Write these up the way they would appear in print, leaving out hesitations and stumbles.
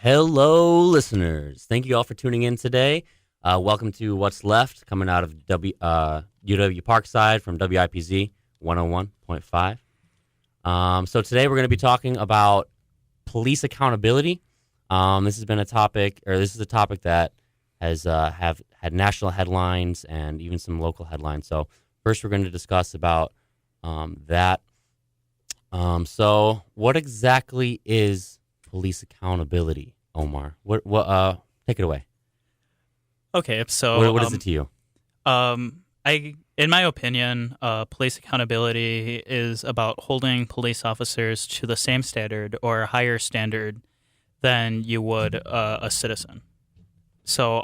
Hello, listeners. Thank you all for tuning in today. Welcome to What's Left, coming out of UW Parkside from WIPZ 101.5. So today we're going to be talking about police accountability. This is a topic that has have had national headlines and even some local headlines. So first, we're going to discuss about that. So what exactly is police accountability, Omar? What take it away. Okay, so what is it to you? In my opinion, police accountability is about holding police officers to the same standard or a higher standard than you would a citizen. So,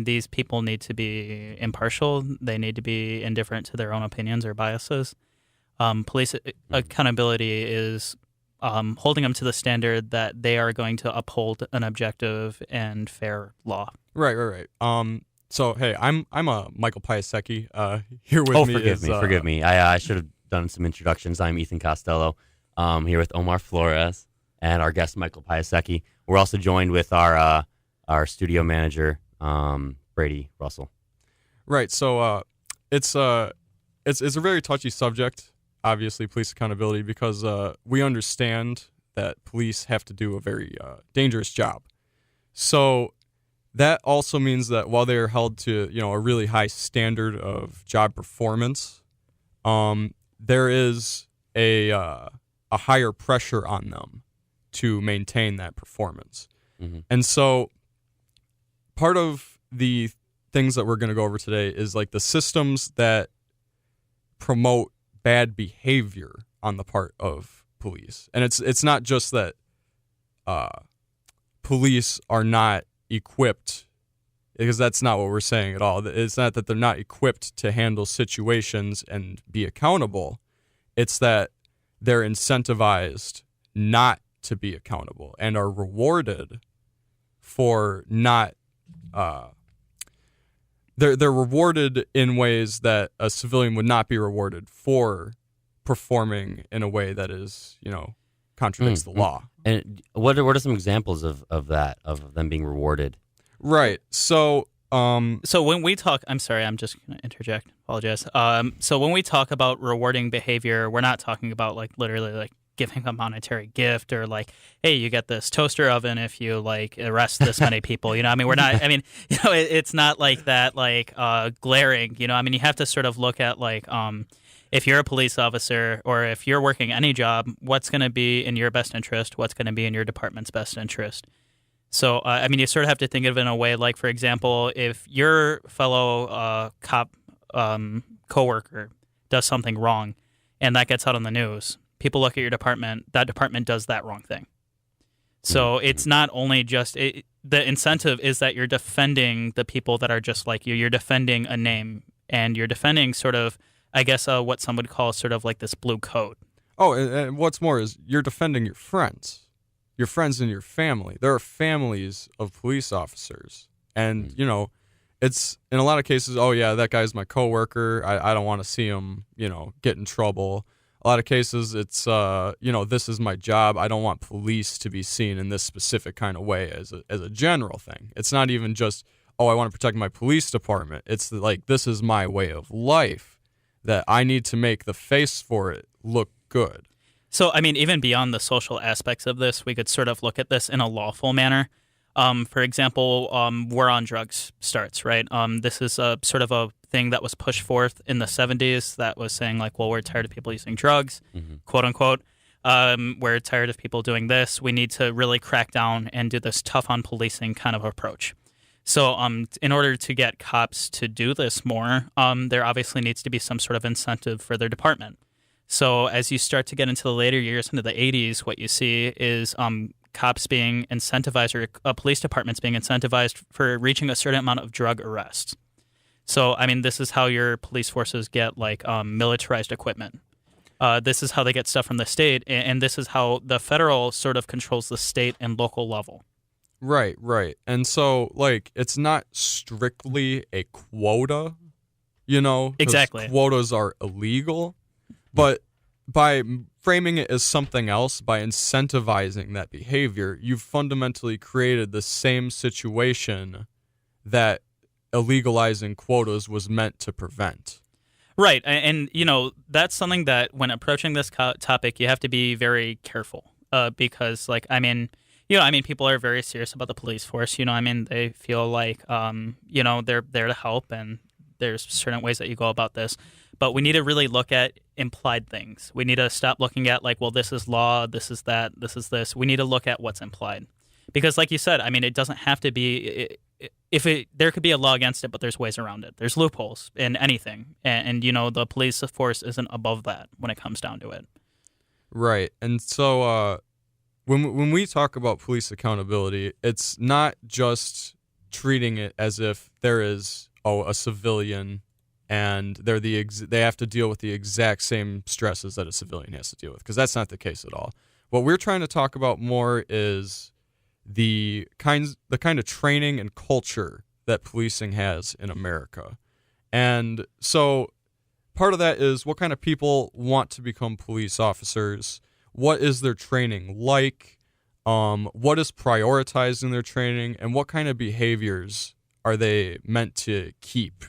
these people need to be impartial. They need to be indifferent to their own opinions or biases. Police accountability is holding them to the standard that they are going to uphold an objective and fair law. Right. So hey, I'm Michael Piasecki. Here with me forgive me. I should have done some introductions. I'm Ethan Costello. Here with Omar Flores and our guest Michael Piasecki. We're also joined with our studio manager Brady Russell. Right. So it's a very touchy subject. Obviously, police accountability, because we understand that police have to do a very dangerous job. So that also means that while they are held to a really high standard of job performance, there is a higher pressure on them to maintain that performance. Mm-hmm. And so part of the things that we're going to go over today is like the systems that promote bad behavior on the part of police. And it's not just that police are not equipped, because that's not what we're saying at all. It's not that they're not equipped to handle situations and be accountable. It's that they're incentivized not to be accountable and are rewarded for not They're rewarded in ways that a civilian would not be rewarded for performing in a way that is, contradicts the law. And what are some examples of that, of them being rewarded? Right. So when we talk, I'm sorry, I'm just going to interject. Apologize. So when we talk about rewarding behavior, we're not talking about literally giving a monetary gift or hey, you get this toaster oven if you arrest this many people. We're not. It's not like that. Glaring. You have to sort of look at if you're a police officer or if you're working any job, what's going to be in your best interest? What's going to be in your department's best interest? So you sort of have to think of it in a way for example, if your fellow cop coworker does something wrong, and that gets out on the news. People look at your department, that department does that wrong thing. So it's not only just, the incentive is that you're defending the people that are just like you. You're defending a name, and you're defending sort of, I guess, what some would call sort of this blue code. Oh, and what's more is you're defending your friends and your family. There are families of police officers. And, it's in a lot of cases, oh yeah, that guy's my coworker. I don't want to see him, get in trouble. A lot of cases, it's, this is my job. I don't want police to be seen in this specific kind of way as a general thing. It's not even just, oh, I want to protect my police department. It's this is my way of life, that I need to make the face for it look good. So, even beyond the social aspects of this, we could sort of look at this in a lawful manner. For example, war on drugs starts, right? This is a sort of a thing that was pushed forth in the 70s that was saying we're tired of people using drugs, quote unquote. We're tired of people doing this. We need to really crack down and do this tough on policing kind of approach. So in order to get cops to do this more, there obviously needs to be some sort of incentive for their department. So as you start to get into the later years, into the 80s, what you see is cops being incentivized, or police departments being incentivized for reaching a certain amount of drug arrests. So, this is how your police forces get militarized equipment. This is how they get stuff from the state, and this is how the federal sort of controls the state and local level. Right. And so, it's not strictly a quota, 'cause Exactly. quotas are illegal, but by framing it as something else, by incentivizing that behavior, you've fundamentally created the same situation that illegalizing quotas was meant to prevent. Right. And that's something that when approaching this topic, you have to be very careful because, like, people are very serious about the police force. They feel like, they're there to help, and there's certain ways that you go about this. But we need to really look at implied things. We need to stop looking at, like, well, this is law, this is that, this is this. We need to look at what's implied. Because, like you said, it doesn't have to be... There could be a law against it, but there's ways around it. There's loopholes in anything. And the police force isn't above that when it comes down to it. Right. And so when we talk about police accountability, it's not just treating it as if there is a civilian and they have to deal with the exact same stresses that a civilian has to deal with, because that's not the case at all. What we're trying to talk about more is the kind of training and culture that policing has in America. And so part of that is what kind of people want to become police officers, what is their training like, what is prioritized in their training, and what kind of behaviors are they meant to keep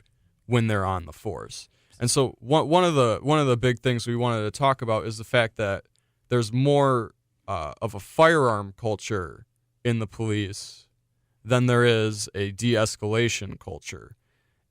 when they're on the force. And so one of the big things we wanted to talk about is the fact that there's more of a firearm culture in the police than there is a de-escalation culture.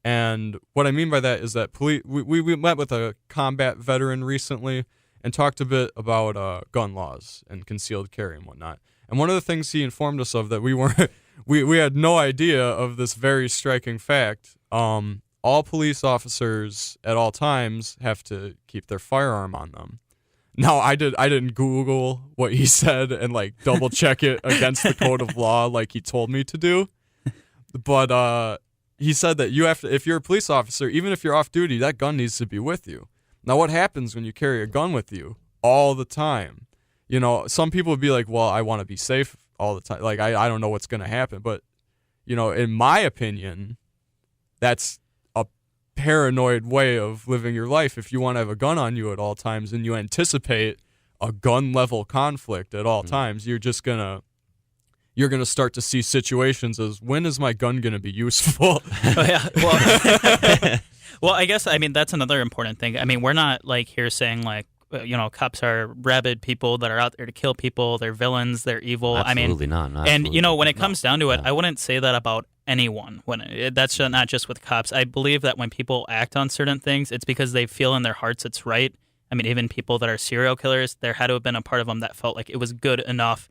And what I mean by that is that we met with a combat veteran recently and talked a bit about gun laws and concealed carry and whatnot. And one of the things he informed us of that we had no idea of this very striking fact. All police officers at all times have to keep their firearm on them. Now, I didn't Google what he said and double check it against the code of law like he told me to do. But he said that you have to, if you're a police officer, even if you're off duty, that gun needs to be with you. Now, what happens when you carry a gun with you all the time? Some people would be like, well, I want to be safe all the time. I don't know what's going to happen. But, in my opinion, that's paranoid way of living your life. If you want to have a gun on you at all times and you anticipate a gun level conflict at all times, you're gonna start to see situations as, when is my gun gonna be useful? Oh, yeah. Well, well, I guess that's another important thing. We're not here saying cops are rabid people that are out there to kill people. They're villains. They're evil. Absolutely not. And when it comes down to it, I wouldn't say that about anyone. That's not just with cops. I believe that when people act on certain things, it's because they feel in their hearts it's right. Even people that are serial killers, there had to have been a part of them that felt like it was good enough.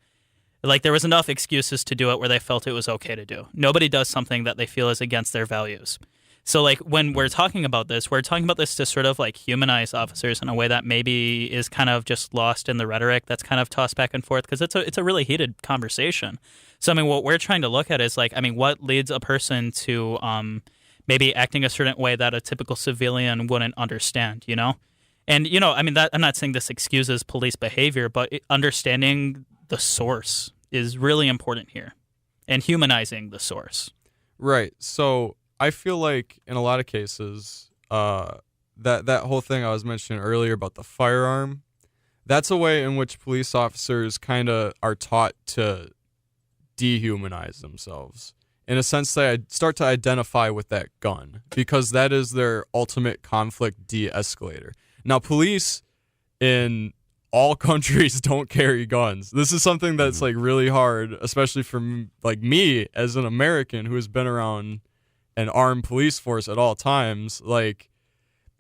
There was enough excuses to do it where they felt it was okay to do. Nobody does something that they feel is against their values. So, when we're talking about this, we're talking about this to sort of humanize officers in a way that maybe is kind of just lost in the rhetoric that's kind of tossed back and forth, because it's a really heated conversation. So, what we're trying to look at is what leads a person to maybe acting a certain way that a typical civilian wouldn't understand, And, that I'm not saying this excuses police behavior, but understanding the source is really important here, and humanizing the source. Right. So I feel like in a lot of cases, that whole thing I was mentioning earlier about the firearm, that's a way in which police officers kind of are taught to dehumanize themselves. In a sense, they start to identify with that gun because that is their ultimate conflict de-escalator. Now, police in all countries don't carry guns. This is something that's really hard, especially for me as an American who has been around an armed police force at all times.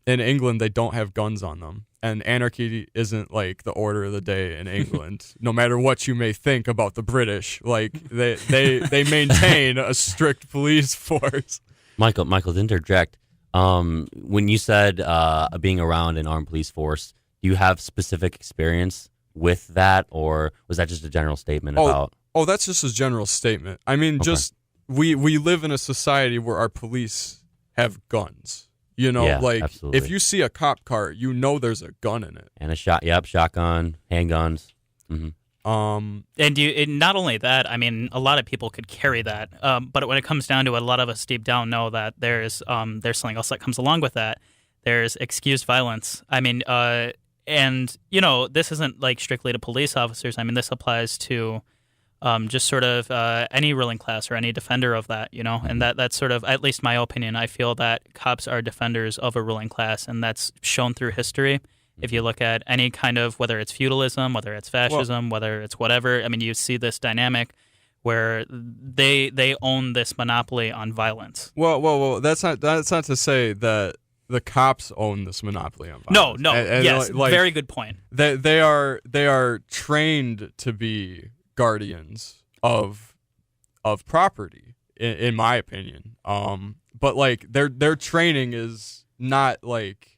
In England, they don't have guns on them, and anarchy isn't the order of the day in England. No matter what you may think about the British, they maintain a strict police force. Michael, to interject, when you said being around an armed police force, do you have specific experience with that, or was that just a general statement about? Oh, that's just a general statement. Okay. Just we live in a society where our police have guns. Absolutely. If you see a cop car, there's a gun in it. And shotgun, handguns. Mm-hmm. And not only that, a lot of people could carry that. But when it comes down to it, a lot of us deep down know that there's something else that comes along with that. There's excused violence. and this isn't like strictly to police officers. I mean, this applies to just sort of any ruling class or any defender of that, and that's sort of, at least my opinion. I feel that cops are defenders of a ruling class, and that's shown through history. If you look at any kind of, whether it's feudalism, whether it's fascism, whether it's whatever, I mean, you see this dynamic where they own this monopoly on violence. Well. That's not to say that the cops own this monopoly on violence. No. Yes, very good point. They are trained to be guardians of property, in my opinion. But like their training is not like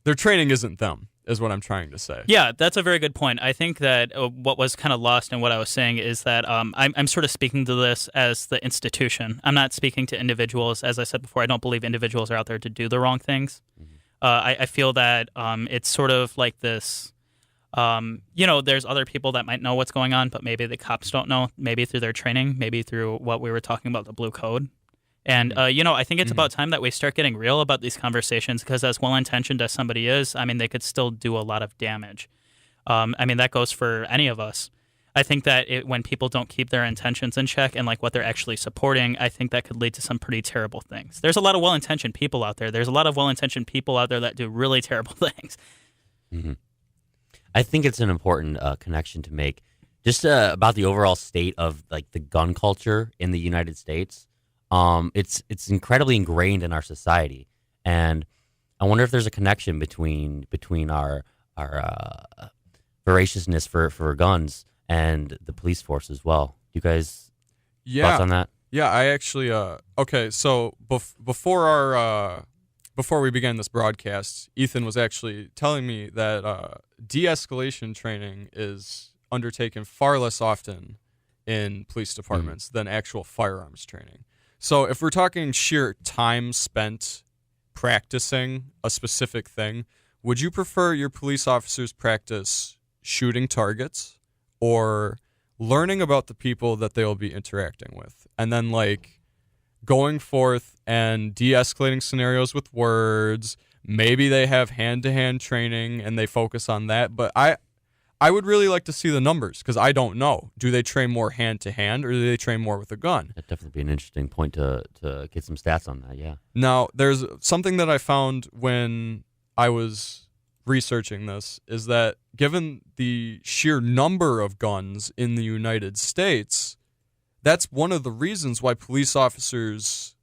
their training isn't them, is what I'm trying to say. Yeah, that's a very good point. I think that what was kind of lost in what I was saying is that I'm sort of speaking to this as the institution. I'm not speaking to individuals. As I said before, I don't believe individuals are out there to do the wrong things. Mm-hmm. I feel that it's sort of like this. There's other people that might know what's going on, but maybe the cops don't know, maybe through their training, maybe through what we were talking about, the blue code. And, I think it's about time that we start getting real about these conversations, because as well-intentioned as somebody is, I mean, they could still do a lot of damage. That goes for any of us. I think that when people don't keep their intentions in check and like what they're actually supporting, I think that could lead to some pretty terrible things. There's a lot of well-intentioned people out there. There's a lot of well-intentioned people out there that do really terrible things. Mm-hmm. I think it's an important connection to make, just about the overall state of like the gun culture in the United States. It's incredibly ingrained in our society, and I wonder if there's a connection between our voraciousness for guns and the police force as well. You guys thoughts on that? Yeah, I actually okay. So before we began this broadcast, Ethan was actually telling me that de-escalation training is undertaken far less often in police departments than actual firearms training. So if we're talking sheer time spent practicing a specific thing, would you prefer your police officers practice shooting targets or learning about the people that they'll be interacting with, and then like going forth and de-escalating scenarios with words? Maybe they have hand-to-hand training and they focus on that, but I would really like to see the numbers, because I don't know. Do they train more hand-to-hand, or do they train more with a gun? That'd definitely be an interesting point to get some stats on that, yeah. Now, there's something that I found when I was researching this, is that given the sheer number of guns in the United States, that's one of the reasons why police officers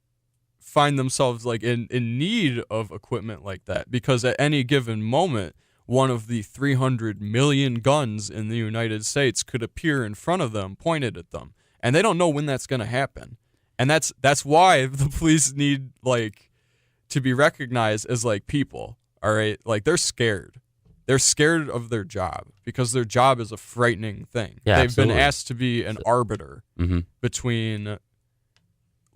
find themselves like in need of equipment like that, because at any given moment, one of the 300 million guns in the United States could appear in front of them, pointed at them, and they don't know when that's going to happen. And that's why the police need like to be recognized as like people. All right, like they're scared. They're scared of their job, because their job is a frightening thing. Yeah, They've absolutely. been asked to be an arbiter Mm-hmm. between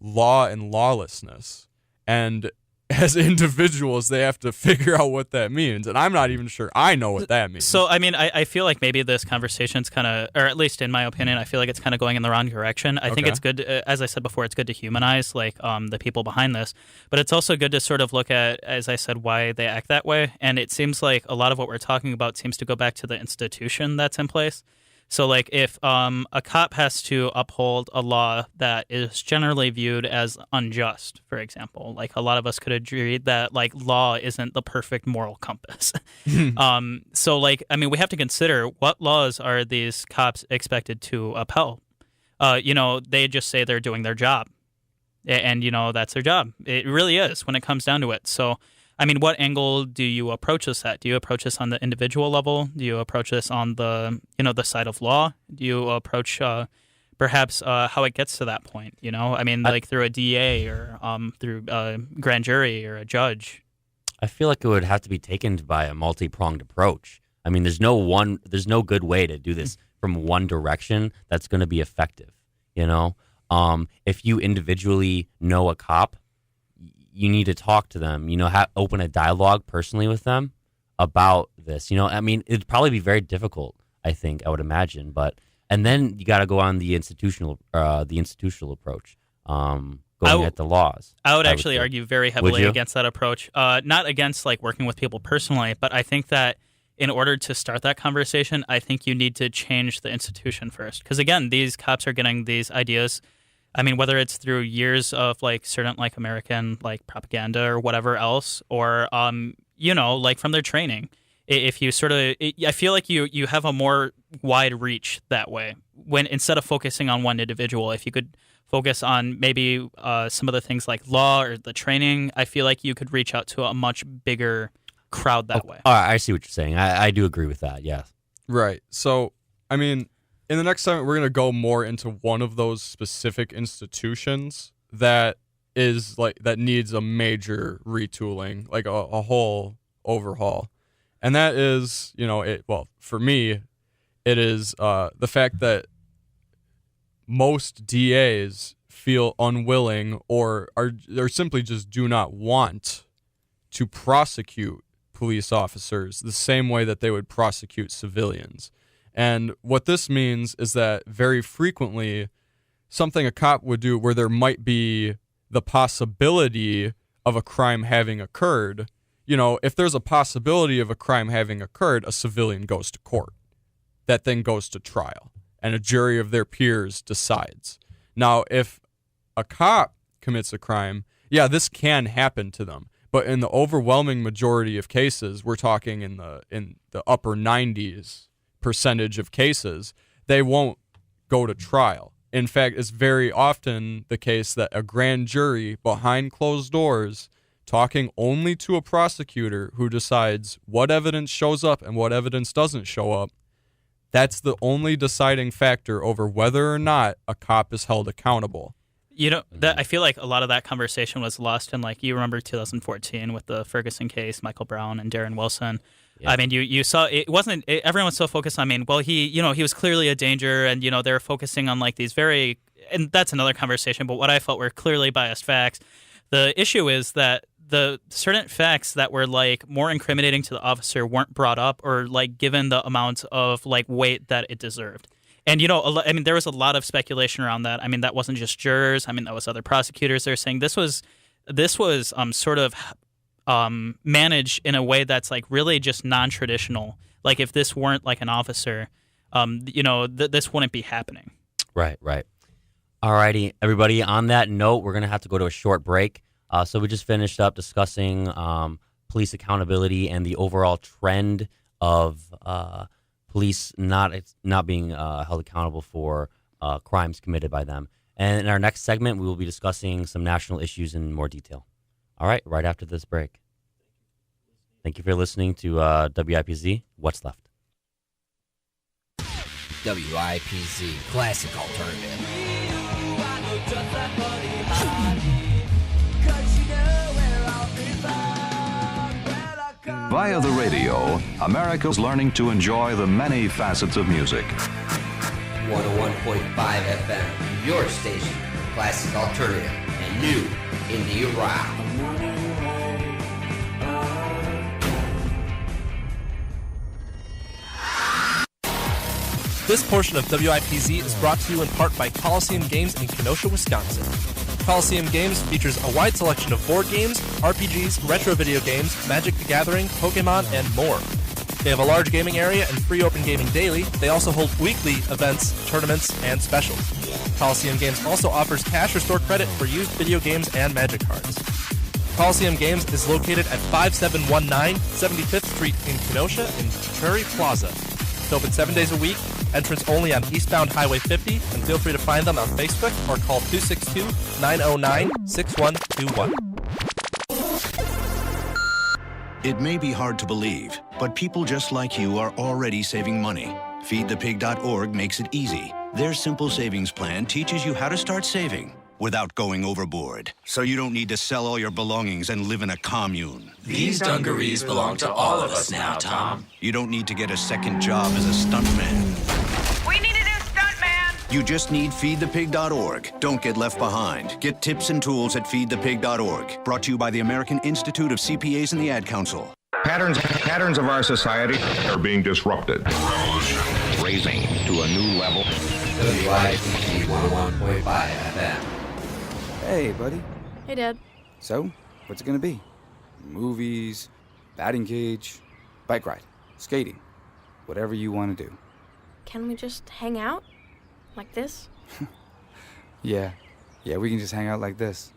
law and lawlessness, and as individuals, they have to figure out what that means, and I'm not even sure I know what that means. So, I feel like maybe this conversation's kind of, or at least in my opinion, I feel like it's kind of going in the wrong direction. I think it's good, as I said before, it's good to humanize like the people behind this, but it's also good to sort of look at, as I said, why they act that way. And it seems like a lot of what we're talking about seems to go back to the institution that's in place. So, like, if a cop has to uphold a law that is generally viewed as unjust, for example, like a lot of us could agree that, like, law isn't the perfect moral compass. So, like, we have to consider what laws are these cops expected to upheld. They just say they're doing their job, and, that's their job. It really is when it comes down to it. So, what angle do you approach this at? Do you approach this on the individual level? Do you approach this on the, the side of law? Do you approach perhaps how it gets to that point? Like through a DA or through a grand jury or a judge? I feel like it would have to be taken by a multi-pronged approach. There's no good way to do this from one direction that's going to be effective. If you individually know a cop, you need to talk to them, open a dialogue personally with them about this. It'd probably be very difficult, I would imagine. And then you got to go on the institutional approach. Go going at the laws. I would I actually say. argue very Would heavily you? against that approach. Not against like working with people personally, but I think that in order to start that conversation, I think you need to change the institution first. Because again, these cops are getting these ideas. I mean, whether it's through years of like certain like American like propaganda or whatever else, or like from their training. If you sort of, I feel like you have a more wide reach that way. When instead of focusing on one individual, if you could focus on maybe some of the things like law or the training, I feel like you could reach out to a much bigger crowd that way. All right, I see what you're saying. I do agree with that. Yes. Right. So, I mean, in the next segment, we're going to go more into one of those specific institutions that needs a major retooling, like a whole overhaul. And that is, for me, it is the fact that most DAs feel unwilling or simply just do not want to prosecute police officers the same way that they would prosecute civilians. And what this means is that very frequently something a cop would do where there might be the possibility of a crime having occurred, if there's a possibility of a crime having occurred, a civilian goes to court. That then goes to trial, and a jury of their peers decides. Now, if a cop commits a crime, yeah, this can happen to them. But in the overwhelming majority of cases, we're talking in the upper 90s percentage of cases, they won't go to trial. In fact, it's very often the case that a grand jury behind closed doors, talking only to a prosecutor who decides what evidence shows up and what evidence doesn't show up, that's the only deciding factor over whether or not a cop is held accountable. That I feel like a lot of that conversation was lost in, like, you remember 2014 with the Ferguson case, Michael Brown and Darren Wilson. Yeah. I mean, you saw everyone was so focused on, he was clearly a danger, and, they were focusing on like these and that's another conversation, but what I felt were clearly biased facts. The issue is that the certain facts that were like more incriminating to the officer weren't brought up or like given the amount of like weight that it deserved. And, there was a lot of speculation around that. I mean, that wasn't just jurors. I mean, that was other prosecutors. They're saying this was sort of managed in a way that's like really just non-traditional. Like if this weren't like an officer, this wouldn't be happening. Right. All righty, everybody. On that note, we're going to have to go to a short break. So we just finished up discussing police accountability and the overall trend of police not being held accountable for crimes committed by them. And in our next segment, we will be discussing some national issues in more detail. All right after this break. Thank you for listening to WIPZ, What's Left. WIPZ, Classic Alternative. Via the radio, America's learning to enjoy the many facets of music. 101.5 FM, your station, classic alternative and new indie rock. This portion of WIPZ is brought to you in part by Coliseum Games in Kenosha, Wisconsin. Coliseum Games features a wide selection of board games, RPGs, retro video games, Magic the Gathering, Pokemon, and more. They have a large gaming area and free open gaming daily. They also hold weekly events, tournaments, and specials. Coliseum Games also offers cash or store credit for used video games and Magic cards. Coliseum Games is located at 5719 75th Street in Kenosha in Prairie Plaza. It's open 7 days a week, entrance only on eastbound Highway 50, and feel free to find them on Facebook or call 262-909-6121. It may be hard to believe, but people just like you are already saving money. FeedThePig.org makes it easy. Their simple savings plan teaches you how to start saving without going overboard, so you don't need to sell all your belongings and live in a commune. These dungarees belong to all of us now, Tom. You don't need to get a second job as a stuntman. We need a new stuntman! You just need FeedThePig.org. Don't get left behind. Get tips and tools at FeedThePig.org. Brought to you by the American Institute of CPAs and the Ad Council. Patterns of our society are being disrupted. Raising to a new level. WIPZ 101.5 FM. Hey, buddy. Hey, Dad. So, what's it gonna be? Movies, batting cage, bike ride, skating, whatever you want to do. Can we just hang out? Like this? Yeah, we can just hang out like this.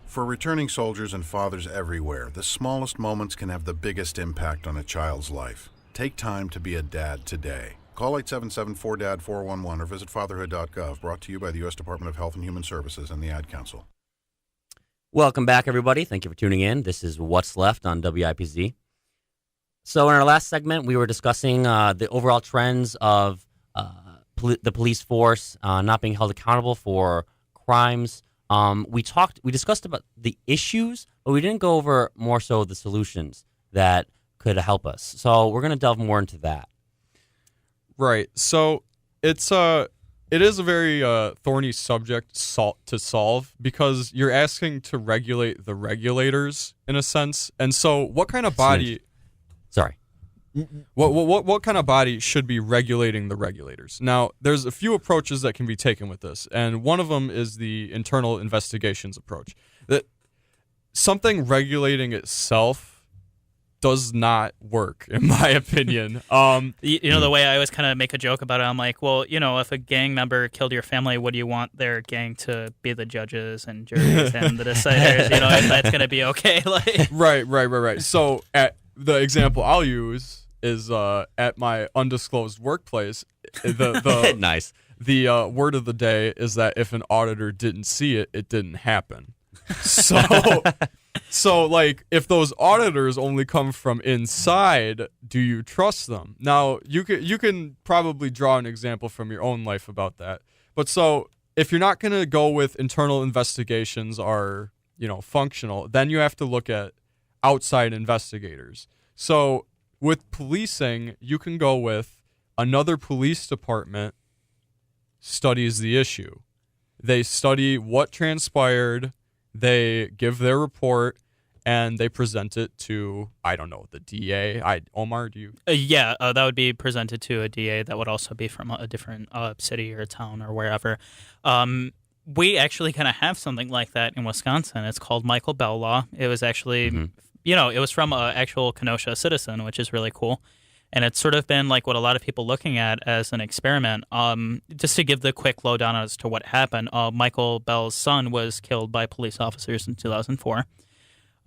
For returning soldiers and fathers everywhere, the smallest moments can have the biggest impact on a child's life. Take time to be a dad today. Call 877-4DAD-411 or visit fatherhood.gov, brought to you by the U.S. Department of Health and Human Services and the Ad Council. Welcome back, everybody. Thank you for tuning in. This is What's Left on WIPZ. So in our last segment, we were discussing the overall trends of the police force not being held accountable for crimes. We discussed about the issues, but we didn't go over more so the solutions that could help us. So we're going to delve more into that. Right. So it is a very thorny subject to solve because you're asking to regulate the regulators in a sense. And so what kind of body... Sorry. What kind of body should be regulating the regulators? Now, there's a few approaches that can be taken with this, and one of them is the internal investigations approach. That something regulating itself does not work, in my opinion. The way I always kind of make a joke about it, I'm like, well, if a gang member killed your family, would you want their gang to be the judges and juries and the deciders? If that's going to be okay. Right. So the example I'll use is at my undisclosed workplace. The nice. The word of the day is that if an auditor didn't see it, it didn't happen. So like, if those auditors only come from inside, do you trust them? Now, you can probably draw an example from your own life about that. But so, if you're not going to go with internal investigations are, functional, then you have to look at outside investigators. So, with policing, you can go with another police department studies the issue. They study what transpired, they give their report, and they present it to, I don't know, the DA. Omar, do you? That would be presented to a DA. That would also be from a different city or town or wherever. We actually kind of have something like that in Wisconsin. It's called Michael Bell Law. It was actually, it was from an actual Kenosha citizen, which is really cool. And it's sort of been like what a lot of people looking at as an experiment. Just to give the quick lowdown as to what happened, Michael Bell's son was killed by police officers in 2004.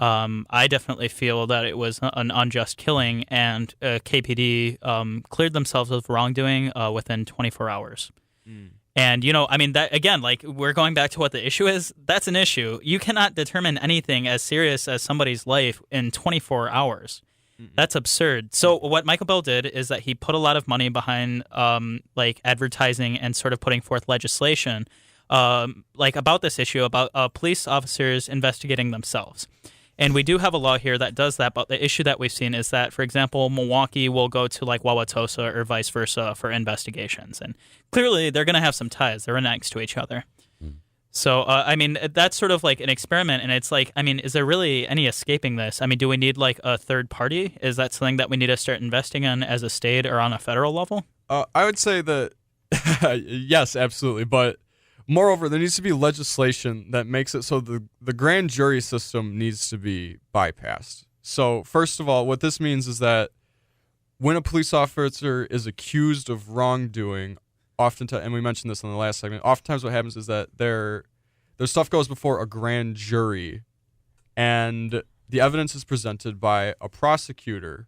I definitely feel that it was an unjust killing, and KPD cleared themselves of wrongdoing within 24 hours. And, that again, like, we're going back to what the issue is. That's an issue. You cannot determine anything as serious as somebody's life in 24 hours. That's absurd. So what Michael Bell did is that he put a lot of money behind advertising and sort of putting forth legislation about this issue, about police officers investigating themselves. And we do have a law here that does that, but the issue that we've seen is that, for example, Milwaukee will go to like Wauwatosa or vice versa for investigations. And clearly they're going to have some ties. They're next to each other. So, that's sort of like an experiment. And it's like, is there really any escaping this? Do we need like a third party? Is that something that we need to start investing in as a state or on a federal level? I would say that, yes, absolutely. But moreover, there needs to be legislation that makes it so the grand jury system needs to be bypassed. So, first of all, what this means is that when a police officer is accused of wrongdoing, oftentimes, and we mentioned this in the last segment, oftentimes what happens is that their stuff goes before a grand jury, and the evidence is presented by a prosecutor,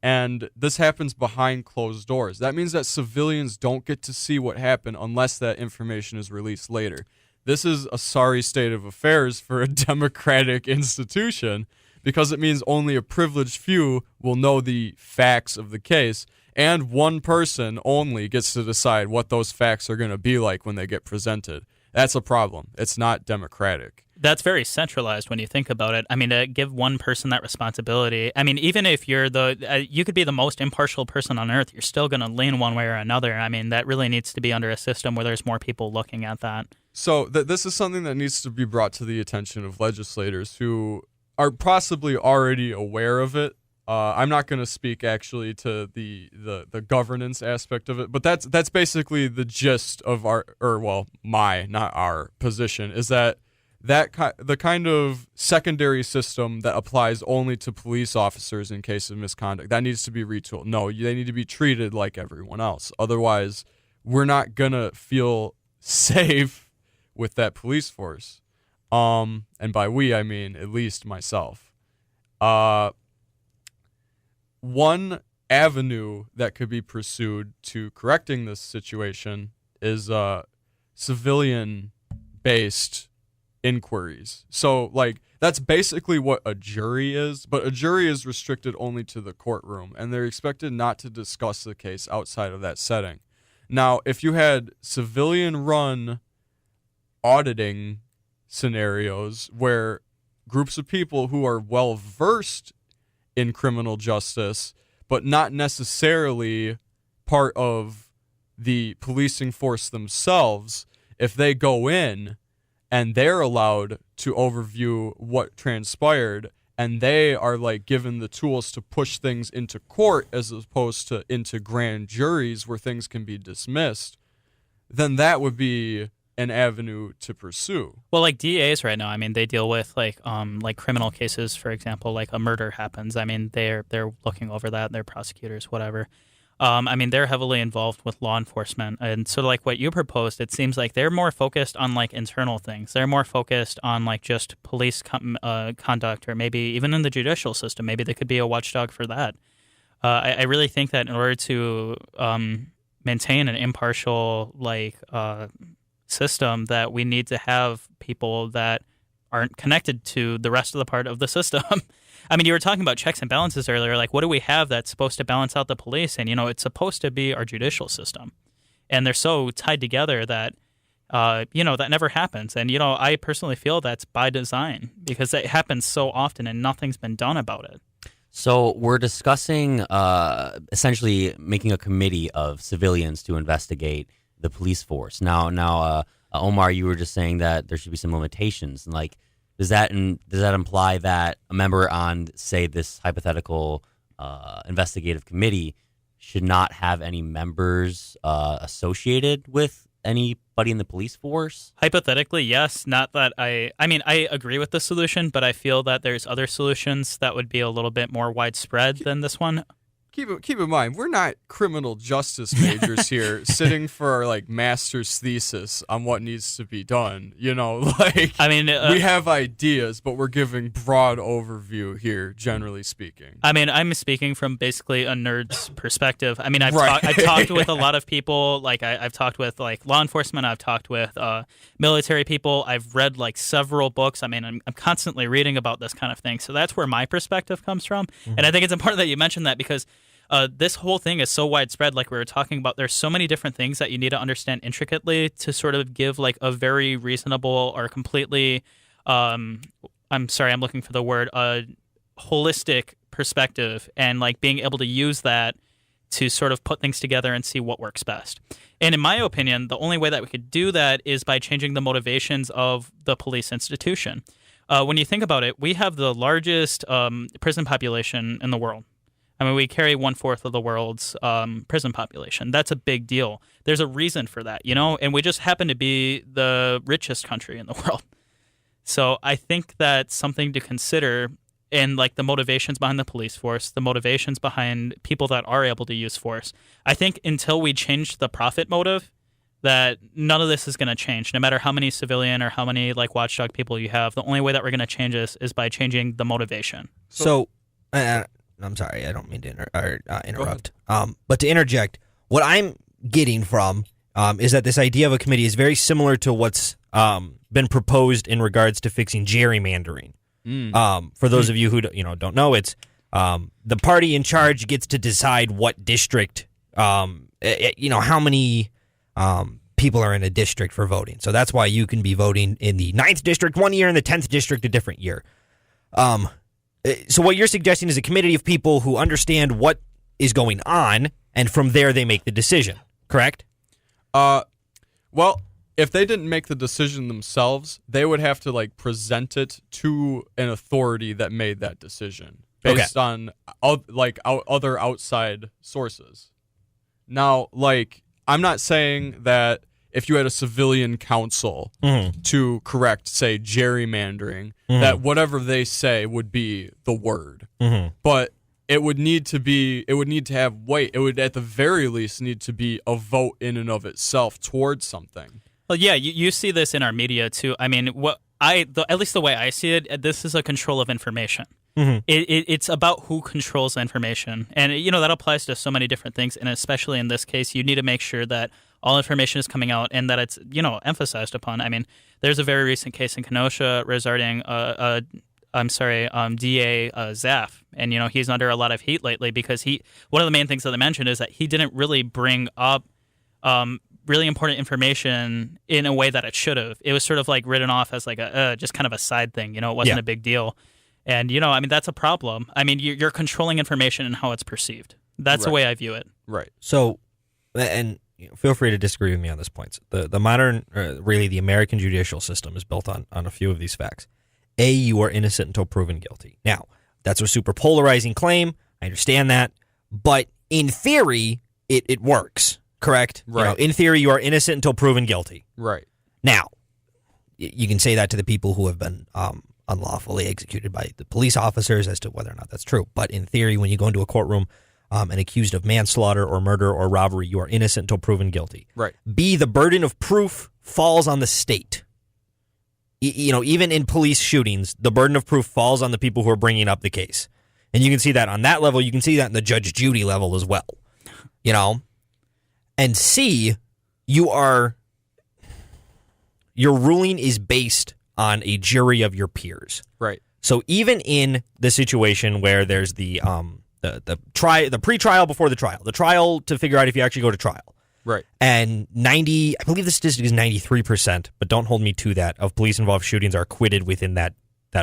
and this happens behind closed doors. That means that civilians don't get to see what happened unless that information is released later. This is a sorry state of affairs for a democratic institution, because it means only a privileged few will know the facts of the case, and one person only gets to decide what those facts are going to be like when they get presented. That's a problem. It's not democratic. That's very centralized when you think about it. To give one person that responsibility, even if you're you could be the most impartial person on earth, you're still going to lean one way or another. That really needs to be under a system where there's more people looking at that. So this is something that needs to be brought to the attention of legislators who are possibly already aware of it. I'm not going to speak actually to the governance aspect of it, but that's basically the gist of not our position, is that the kind of secondary system that applies only to police officers in case of misconduct, that needs to be retooled. No, they need to be treated like everyone else. Otherwise, we're not gonna feel safe with that police force. And by we, I mean at least myself. One avenue that could be pursued to correcting this situation is civilian-based inquiries. So, like, that's basically what a jury is, but a jury is restricted only to the courtroom, and they're expected not to discuss the case outside of that setting. Now, if you had civilian-run auditing scenarios where groups of people who are well-versed in criminal justice, but not necessarily part of the policing force themselves, if they go in and they're allowed to overview what transpired, and they are like given the tools to push things into court as opposed to into grand juries where things can be dismissed, then that would be an avenue to pursue. Well, like DAs right now, I mean, they deal with like criminal cases, for example, like a murder happens. I mean, they're looking over that. They're prosecutors, whatever. I mean, they're heavily involved with law enforcement. And so like what you proposed, it seems like they're more focused on like internal things. They're more focused on like just police conduct, or maybe even in the judicial system. Maybe they could be a watchdog for that. I really think that in order to maintain an impartial system, that we need to have people that aren't connected to the rest of the part of the system. I mean, you were talking about checks and balances earlier. Like, what do we have that's supposed to balance out the police? And, it's supposed to be our judicial system. And they're so tied together that, that never happens. And, I personally feel that's by design, because it happens so often and nothing's been done about it. So we're discussing essentially making a committee of civilians to investigate the police force. Now, Omar, you were just saying that there should be some limitations. And like, does that imply that a member on, say, this hypothetical investigative committee should not have any members associated with anybody in the police force? Hypothetically, yes. Not that I agree with the solution, but I feel that there's other solutions that would be a little bit more widespread than this one. Keep in mind, we're not criminal justice majors here sitting for our master's thesis on what needs to be done. We have ideas, but we're giving broad overview here, generally speaking. I mean, I'm speaking from basically a nerd's perspective. I mean, I've talked with a lot of people. Like I've talked with law enforcement. I've talked with military people. I've read several books. I mean, I'm constantly reading about this kind of thing. So that's where my perspective comes from. Mm-hmm. And I think it's important that you mentioned that, because this whole thing is so widespread, like we were talking about. There's so many different things that you need to understand intricately to sort of give a very reasonable or completely, I'm looking for the word, holistic perspective, and being able to use that to sort of put things together and see what works best. And in my opinion, the only way that we could do that is by changing the motivations of the police institution. When you think about it, we have the largest prison population in the world. I mean, we carry 1/4 of the world's prison population. That's a big deal. There's a reason for that, and we just happen to be the richest country in the world. So I think that's something to consider, in the motivations behind the police force, the motivations behind people that are able to use force. I think until we change the profit motive, that none of this is going to change. No matter how many civilian or how many watchdog people you have, the only way that we're going to change this is by changing the motivation. So I'm sorry, I don't mean to interrupt. But to interject, what I'm getting from is that this idea of a committee is very similar to what's been proposed in regards to fixing gerrymandering. For those of you who don't know, it's the party in charge gets to decide what district, how many people are in a district for voting. So that's why you can be voting in the 9th district one year and the 10th district a different year. So what you're suggesting is a committee of people who understand what is going on, and from there they make the decision, correct? Well, if they didn't make the decision themselves, they would have to present it to an authority that made that decision based on other outside sources. Now, I'm not saying that if you had a civilian council to correct, say, gerrymandering, that whatever they say would be the word. But it would need to have weight. It would, at the very least, need to be a vote in and of itself towards something. Well, yeah, you see this in our media too. I mean, at least the way I see it, this is a control of information. It's about who controls the information, and that applies to so many different things. And especially in this case, you need to make sure that all information is coming out and that it's emphasized upon. I mean, there's a very recent case in Kenosha regarding DA Zaff, and he's under a lot of heat lately because one of the main things that they mentioned is that he didn't really bring up really important information in a way that it should have. It was sort of like written off as like just kind of a side thing. It wasn't a big deal, and I mean that's a problem. I mean you're controlling information and how it's perceived. That's the way I view it. Right. So, and feel free to disagree with me on this point. The modern, really the American judicial system is built on a few of these facts. A, you are innocent until proven guilty. Now, that's a super polarizing claim. I understand that. But in theory, it works, correct? Right. In theory, you are innocent until proven guilty. Right. Now, you can say that to the people who have been unlawfully executed by the police officers as to whether or not that's true. But in theory, when you go into a courtroom and accused of manslaughter or murder or robbery, you are innocent until proven guilty. Right. B, the burden of proof falls on the state. Even in police shootings, the burden of proof falls on the people who are bringing up the case. And you can see that on that level. You can see that in the Judge Judy level as well. And C, your ruling is based on a jury of your peers. Right. So even in the situation where there's the pre-trial before the trial to figure out if you actually go to trial. Right. And I believe the statistic is 93%, but don't hold me to that, of police-involved shootings are acquitted within that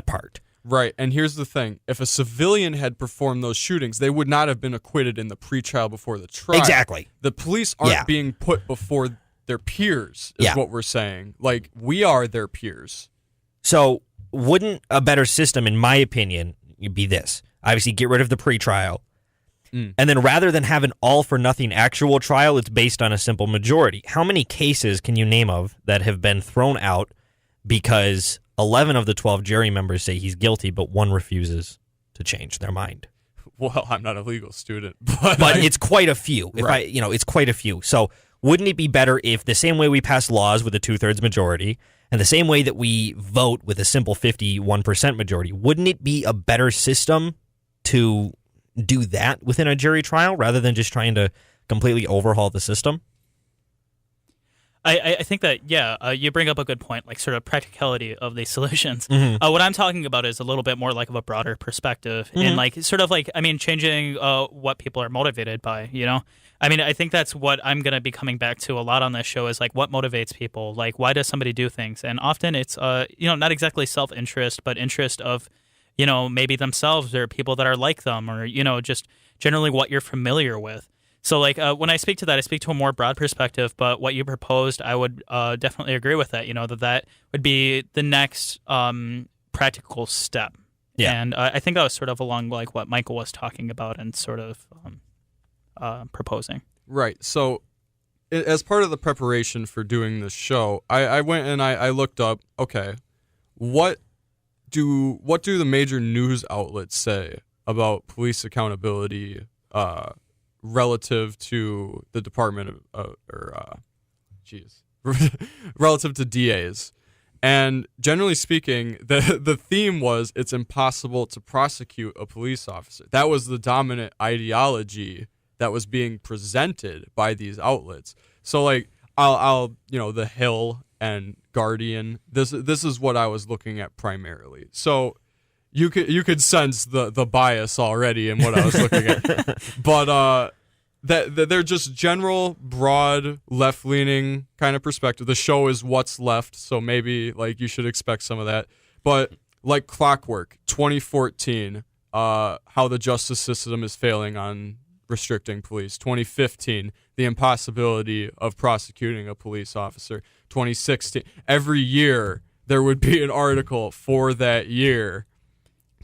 part. Right. And here's the thing. If a civilian had performed those shootings, they would not have been acquitted in the pre-trial before the trial. Exactly. The police aren't being put before their peers, is what we're saying. Like, we are their peers. So wouldn't a better system, in my opinion, be this? Obviously, get rid of the pre-trial. And then rather than have an all-for-nothing actual trial, it's based on a simple majority. How many cases can you name of that have been thrown out because 11 of the 12 jury members say he's guilty, but one refuses to change their mind? Well, I'm not a legal student, but it's quite a few. It's quite a few. So wouldn't it be better if the same way we pass laws with a 2/3 majority and the same way that we vote with a simple 51% majority, wouldn't it be a better system to do that within a jury trial rather than just trying to completely overhaul the system? I think that, you bring up a good point, like sort of practicality of these solutions. What I'm talking about is a little bit more like of a broader perspective and like sort of like, I mean, changing what people are motivated by, I mean, I think that's what I'm going to be coming back to a lot on this show is like what motivates people, like why does somebody do things? And often it's, not exactly self-interest, but interest of, maybe themselves or people that are like them or, just generally what you're familiar with. So, like, when I speak to that, I speak to a more broad perspective, but what you proposed, I would definitely agree with that, that would be the next practical step. Yeah. And I think that was sort of along, like, what Michael was talking about and sort of proposing. Right. So, as part of the preparation for doing this show, I went and I looked up, okay, what do the major news outlets say about police accountability relative to the Department of, relative to DAs. And generally speaking, the theme was it's impossible to prosecute a police officer. That was the dominant ideology that was being presented by these outlets. So like I'll The Hill and Guardian, this is what I was looking at primarily. So you could sense the bias already in what I was looking at. But that they're just general, broad, left-leaning kind of perspective. The show is what's left, so maybe like you should expect some of that. But like Clockwork, 2014, how the justice system is failing on restricting police. 2015, the impossibility of prosecuting a police officer. 2016, every year there would be an article for that year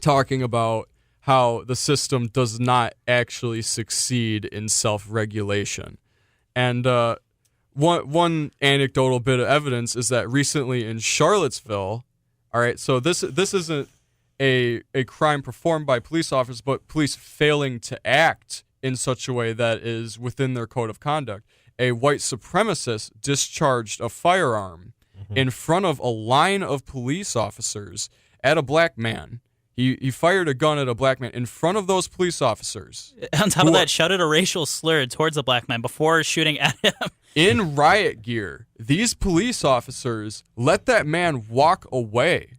talking about how the system does not actually succeed in self-regulation. And one anecdotal bit of evidence is that recently in Charlottesville, all right, so this isn't a crime performed by police officers, but police failing to act in such a way that is within their code of conduct. A white supremacist discharged a firearm in front of a line of police officers at a black man. He fired a gun at a black man in front of those police officers. On top of that, shouted a racial slur towards a black man before shooting at him. In riot gear, these police officers let that man walk away.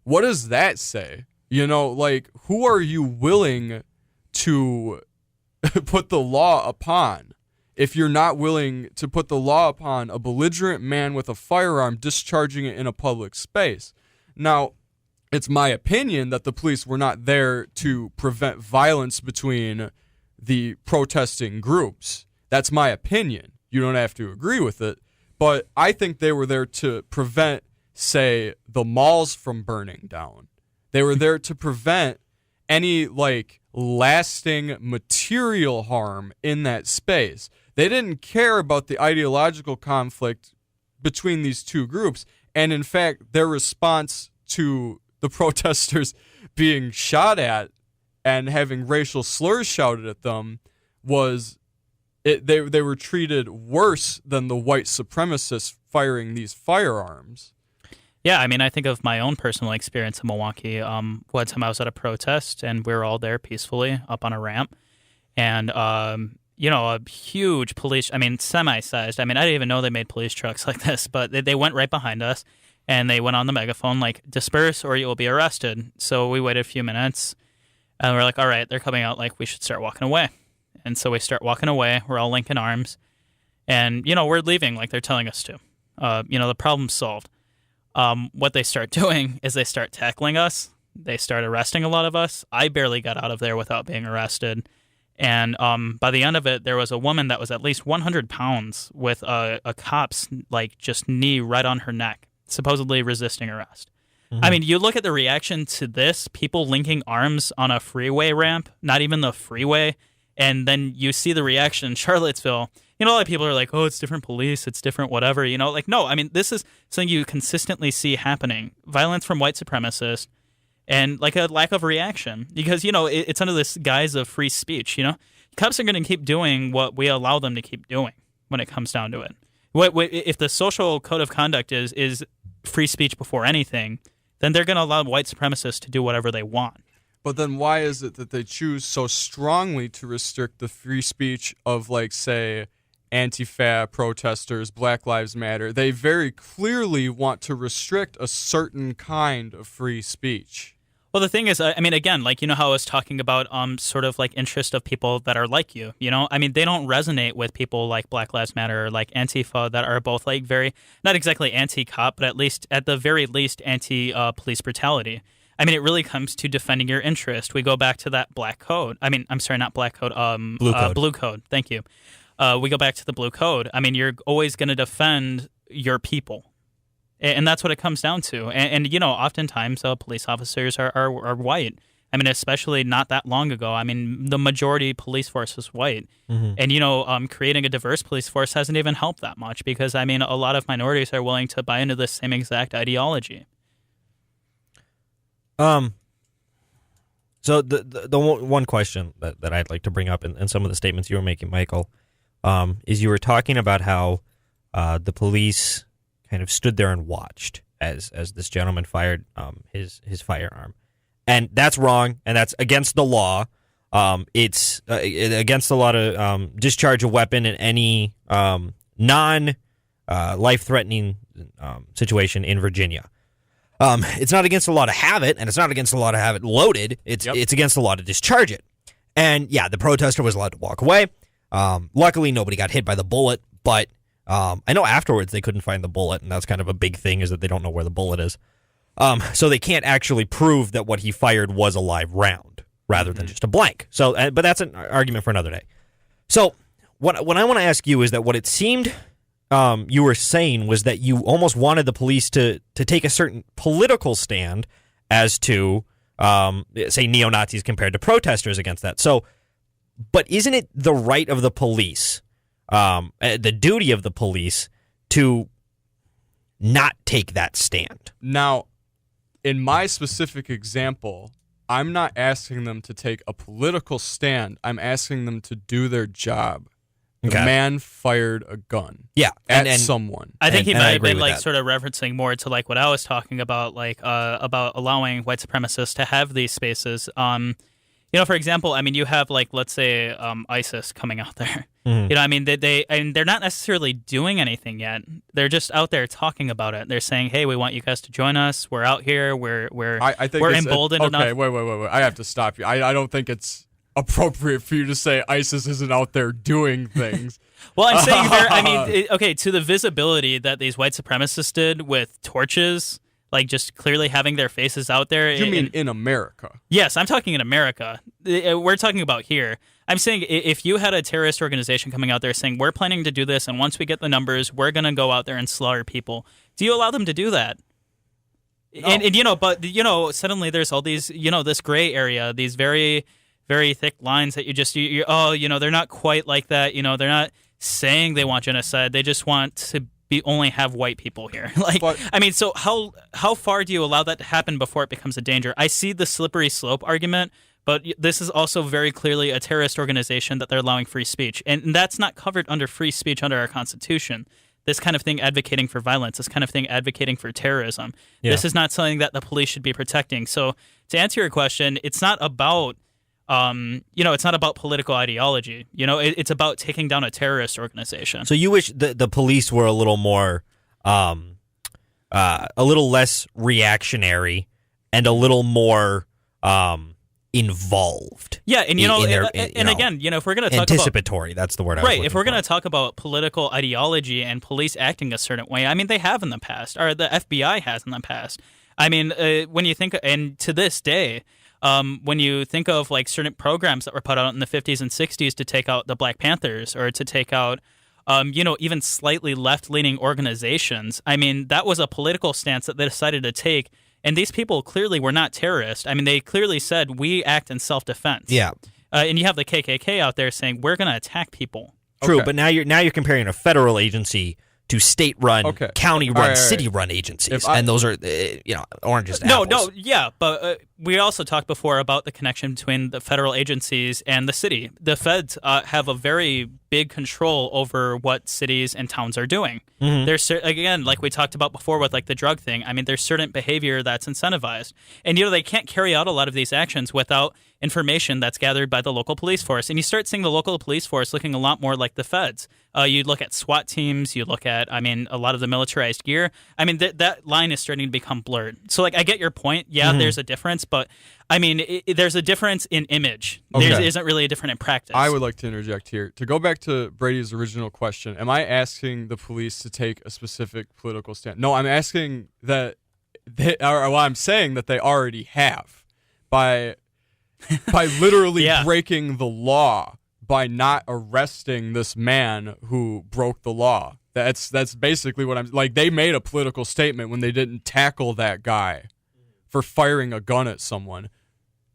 What does that say? You know, like, who are you willing to put the law upon if you're not willing to put the law upon a belligerent man with a firearm discharging it in a public space? Now, it's my opinion that the police were not there to prevent violence between the protesting groups. That's my opinion. You don't have to agree with it. But I think they were there to prevent, say, the malls from burning down. They were there to prevent any, like, lasting material harm in that space. They didn't care about the ideological conflict between these two groups. And in fact, their response to the protesters being shot at and having racial slurs shouted at them was they were treated worse than the white supremacists firing these firearms. Yeah, I mean, I think of my own personal experience in Milwaukee. One time I was at a protest, and we were all there peacefully up on a ramp. And, a huge police, semi-sized. I didn't even know they made police trucks like this, but they went right behind us, and they went on the megaphone, like, disperse or you will be arrested. So we waited a few minutes, and we're like, all right, they're coming out, like, we should start walking away. And so we start walking away. We're all linking arms. And, we're leaving like they're telling us to. The problem's solved. What they start doing is they start tackling us. They start arresting a lot of us. I barely got out of there without being arrested. And by the end of it, there was a woman that was at least 100 pounds with a cop's, like, just knee right on her neck, supposedly resisting arrest. Mm-hmm. I mean, you look at the reaction to this, people linking arms on a freeway ramp, not even the freeway, and then you see the reaction in Charlottesville. A lot of people are like, oh, it's different police, it's different whatever, no, this is something you consistently see happening. Violence from white supremacists and, like, a lack of reaction because, it's under this guise of free speech, Cops are going to keep doing what we allow them to keep doing when it comes down to it. If the social code of conduct is free speech before anything, then they're going to allow white supremacists to do whatever they want. But then why is it that they choose so strongly to restrict the free speech of, like, say, Antifa protesters, Black Lives Matter? They very clearly want to restrict a certain kind of free speech. Well, the thing is, again, like, how I was talking about sort of like interest of people that are like you, they don't resonate with people like Black Lives Matter or like Antifa that are both like very, not exactly anti-cop, but at the very least anti-police brutality. It really comes to defending your interest. We go back to that black code. I'm sorry, not black code, blue code. Blue code. Thank you. We go back to the blue code. You're always going to defend your people. And that's what it comes down to. And oftentimes police officers are white. Especially not that long ago. The majority police force was white. Mm-hmm. And, creating a diverse police force hasn't even helped that much because, a lot of minorities are willing to buy into the same exact ideology. So the one question that I'd like to bring up in some of the statements you were making, Michael, is you were talking about how the police kind of stood there and watched as this gentleman fired his firearm, and that's wrong, and that's against the law. It's against the law to discharge a weapon in any non life-threatening situation in Virginia. It's not against the law to have it, and it's not against the law to have it loaded. It's against the law to discharge it. And yeah, the protester was allowed to walk away. Luckily, nobody got hit by the bullet, but I know afterwards they couldn't find the bullet, and that's kind of a big thing, is that they don't know where the bullet is. So they can't actually prove that what he fired was a live round rather than just a blank. So, but that's an argument for another day. So what I want to ask you is that what it seemed you were saying was that you almost wanted the police to take a certain political stand as to, say, neo-Nazis compared to protesters against that. So, but isn't it the right of the police the duty of the police to not take that stand. Now, in my specific example, I'm not asking them to take a political stand. I'm asking them to do their job. The man fired a gun. Yeah, at someone. I think he might have been like that. sort of referencing more to like what I was talking about, like about allowing white supremacists to have these spaces. For example, I mean, you have like, let's say, ISIS coming out there. Mm-hmm. I mean, they're not necessarily doing anything yet. They're just out there talking about it. They're saying, "Hey, we want you guys to join us. We're out here. We're emboldened enough." Okay, wait. I have to stop you. I don't think it's appropriate for you to say ISIS isn't out there doing things. Well, I'm saying to the visibility that these white supremacists did with torches, like just clearly having their faces out there. You mean in America? Yes, I'm talking in America. We're talking about here. I'm saying if you had a terrorist organization coming out there saying, we're planning to do this, and once we get the numbers, we're going to go out there and slaughter people, do you allow them to do that? No. And suddenly there's all these, this gray area, these very, very thick lines that they're not quite like that. They're not saying they want genocide. They just want to only have white people here. So how far do you allow that to happen before it becomes a danger? I see the slippery slope argument, but this is also very clearly a terrorist organization that they're allowing free speech. And that's not covered under free speech under our Constitution. This kind of thing advocating for violence, this kind of thing advocating for terrorism. Yeah. This is not something that the police should be protecting. So to answer your question, it's not about it's not about political ideology. It's about taking down a terrorist organization. So you wish the police were a little more, a little less reactionary and a little more involved. Yeah, and again, if we're going to talk anticipatory, that's the word. If we're going to talk about political ideology and police acting a certain way, I mean, they have in the past, or the FBI has in the past. I mean, when you think, and to this day. When you think of like certain programs that were put out in the 50s and 60s to take out the Black Panthers or to take out, even slightly left-leaning organizations, I mean, that was a political stance that they decided to take. And these people clearly were not terrorists. I mean, they clearly said, we act in self-defense. Yeah. And you have the KKK out there saying, we're going to attack people. True, but now you're comparing a federal agency to state-run, county-run, city-run agencies, and those are, oranges to apples. But we also talked before about the connection between the federal agencies and the city. The feds have a very big control over what cities and towns are doing. Mm-hmm. There's, again, like we talked about before with like the drug thing, I mean, there's certain behavior that's incentivized. And, they can't carry out a lot of these actions without information that's gathered by the local police force. And you start seeing the local police force looking a lot more like the feds. You look at SWAT teams, you look at, a lot of the militarized gear. I mean, that line is starting to become blurred. So, I get your point. Yeah, there's a difference, but, there's a difference in image. There isn't really a difference in practice. I would like to interject here. To go back to Brady's original question, am I asking the police to take a specific political stand? No, I'm asking that I'm saying that they already have by literally breaking the law, by not arresting this man who broke the law. That's basically what I'm like. They made a political statement when they didn't tackle that guy for firing a gun at someone.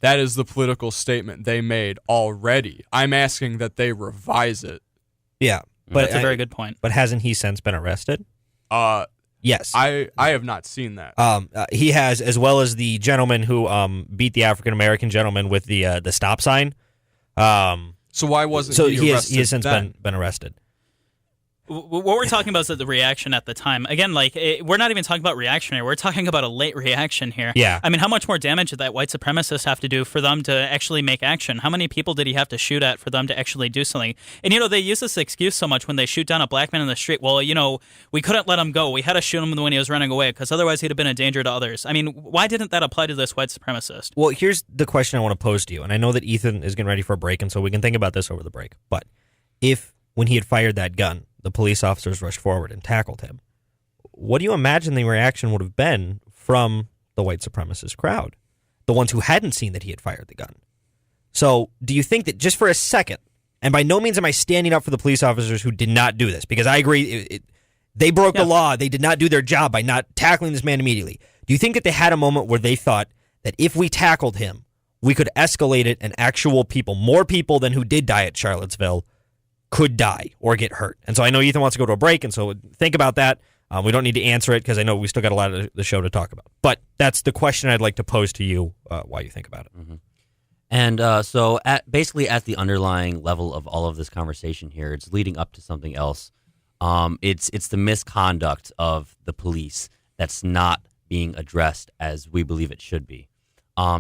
That is the political statement they made already. I'm asking that they revise it. Yeah, but that's a very good point. But hasn't he since been arrested? Yes. I have not seen that. He has, as well as the gentleman who beat the African American gentleman with the stop sign. So why wasn't he arrested? He has since been arrested. What we're talking about is the reaction at the time. Again, we're not even talking about reactionary. We're talking about a late reaction here. Yeah. I mean, how much more damage did that white supremacist have to do for them to actually make action? How many people did he have to shoot at for them to actually do something? And, they use this excuse so much when they shoot down a black man in the street. Well, we couldn't let him go. We had to shoot him when he was running away because otherwise he'd have been a danger to others. I mean, why didn't that apply to this white supremacist? Well, here's the question I want to pose to you. And I know that Ethan is getting ready for a break, and so we can think about this over the break. But when he had fired that gun, the police officers rushed forward and tackled him, what do you imagine the reaction would have been from the white supremacist crowd, the ones who hadn't seen that he had fired the gun? So do you think that just for a second, and by no means am I standing up for the police officers who did not do this, because I agree, they broke the law, they did not do their job by not tackling this man immediately. Do you think that they had a moment where they thought that if we tackled him, we could escalate it and actual people, more people than who did die at Charlottesville, could die or get hurt. And so I know Ethan wants to go to a break, and so think about that. We don't need to answer it because I know we still got a lot of the show to talk about. But that's the question I'd like to pose to you while you think about it. Mm-hmm. And so basically at the underlying level of all of this conversation here, it's leading up to something else. It's the misconduct of the police that's not being addressed as we believe it should be.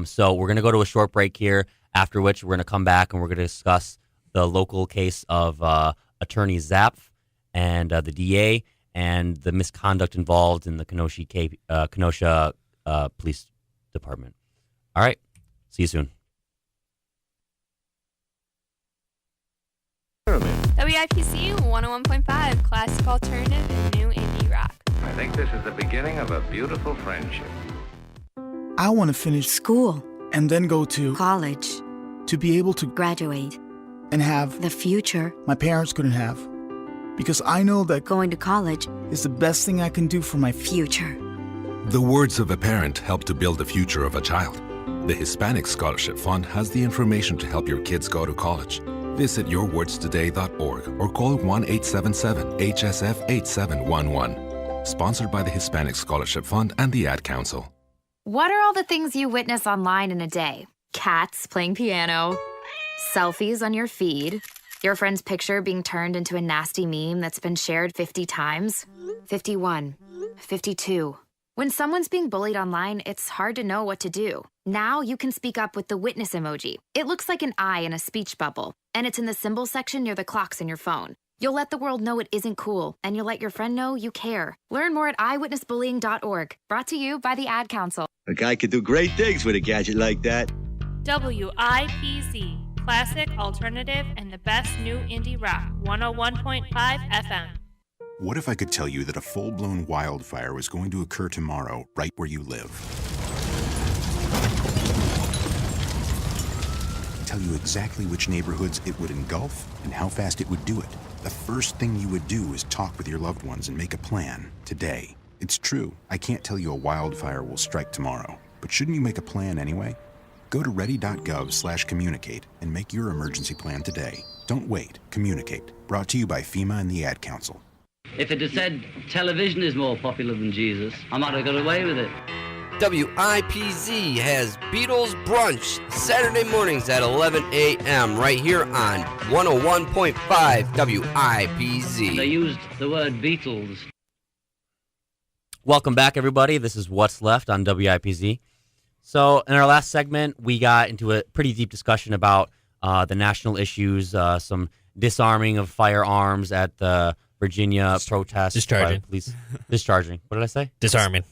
So we're going to go to a short break here, after which we're going to come back and we're going to discuss the local case of Attorney Zapf and the DA and the misconduct involved in the Kenosha Police Department. All right. See you soon. WIPC 101.5, classic alternative and new indie rock. I think this is the beginning of a beautiful friendship. I want to finish school and then go to college to be able to graduate and have the future my parents couldn't have. Because I know that going to college is the best thing I can do for my future. The words of a parent help to build the future of a child. The Hispanic Scholarship Fund has the information to help your kids go to college. Visit yourwordstoday.org or call 1-877-HSF-8711. Sponsored by the Hispanic Scholarship Fund and the Ad Council. What are all the things you witness online in a day? Cats playing piano, selfies on your feed, your friend's picture being turned into a nasty meme that's been shared 50 times, 51, 52. When someone's being bullied online, it's hard to know what to do. Now you can speak up with the witness emoji. It looks like an eye in a speech bubble, and it's in the symbol section near the clocks in your phone. You'll let the world know it isn't cool, and you'll let your friend know you care. Learn more at eyewitnessbullying.org. Brought to you by the Ad Council. A guy could do great things with a gadget like that. WIPZ, classic alternative and the best new indie rock. 101.5 FM. What if I could tell you that a full-blown wildfire was going to occur tomorrow right where you live? Tell you exactly which neighborhoods it would engulf and how fast it would do it. The first thing you would do is talk with your loved ones and make a plan today. It's true, I can't tell you a wildfire will strike tomorrow, but shouldn't you make a plan anyway? Go to ready.gov/communicate and make your emergency plan today. Don't wait, communicate. Brought to you by FEMA and the Ad Council. If it had said television is more popular than Jesus, I might have got away with it. WIPZ has Beatles Brunch Saturday mornings at 11 a.m. right here on 101.5 WIPZ. They used the word Beatles. Welcome back, everybody. This is What's Left on WIPZ. So in our last segment, we got into a pretty deep discussion about the national issues, some disarming of firearms at the Virginia protest. Discharging. Police. Discharging. What did I say? Disarming.